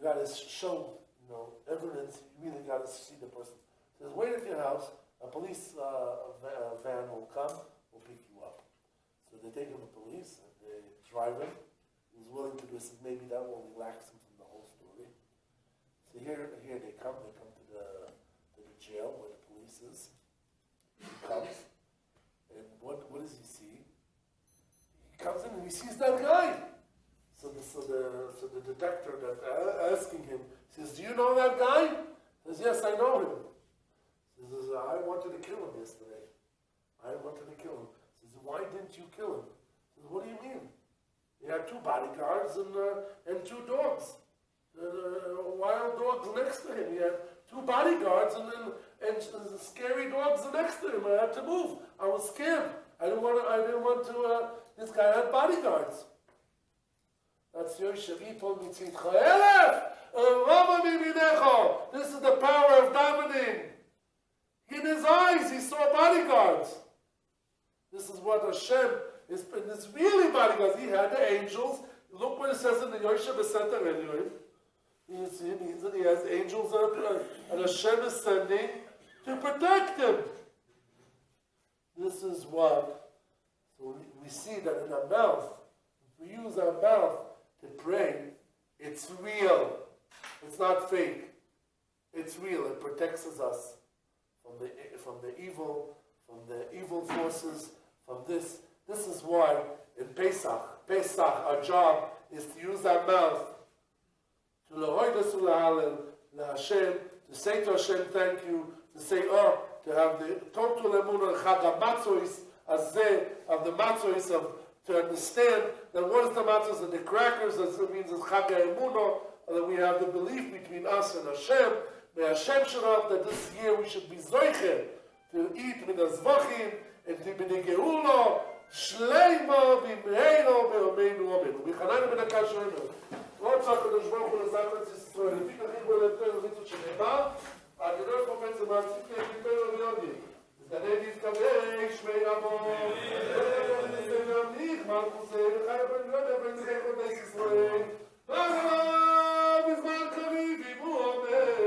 gotta show evidence. You really gotta see the person. He says, wait at your house. A police van will come. Will pick you up. So they take him to police and they drive him. He's willing to do this. Maybe that will relax him from the whole story. So here they come. They come to the jail where the police is. He comes, and what does he see? He comes in and he sees that guy. So the detective that asking him says, "Do you know that guy?" He says, "Yes, I know him." He says, "I wanted to kill him yesterday. I wanted to kill him." He says, "Why didn't you kill him?" He says, "What do you mean? He had 2 bodyguards and 2 dogs, wild dogs next to him. He had 2 bodyguards and scary dogs next to him. I had to move. I was scared. I didn't want to. This guy had bodyguards." That's Yosef. This is the power of davening. In his eyes, he saw bodyguards. This is what Hashem is. It's really bodyguards. He had the angels. Look what it says in the Yosef Center anyway. He has angels and Hashem is sending to protect him. This is what. So we see that in our mouth, if we use our mouth to pray, it's real. It's not fake. It's real. It protects us from the evil forces, from this. This is why in Pesach, our job is to use our mouth to Hashem, to say to Hashem thank you, to say to have the total emunah chag matzos of the matzos to understand that what is the matzos of the crackers, that means it's chag emunah, that we have the belief between us and Hashem. May Hashem should have that this year we should be zoiche to eat min azvachim and to be geula shleima b'meiro be'omeinu omen. Ubichanaynu ben hakashrenu. Lord, HaKadosh Baruch Hu l'zachat Yisrael. לפי כתוב בלתנו ומיצות שנאמר, הקדוש ברוך הוא מעציב כתיבנו ויודי. זדני נתקבל שמי רבו. וזה נמליך מלכוסי וחי בן גודל בן זכי חודש ישראל. בזמן קריב ימו אמן.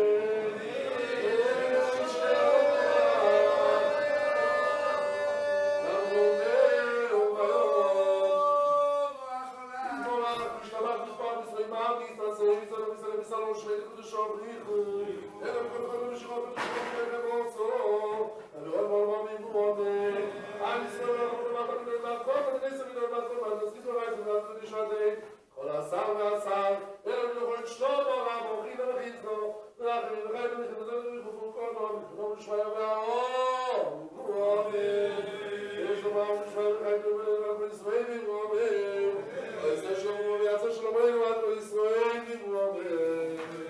Amen.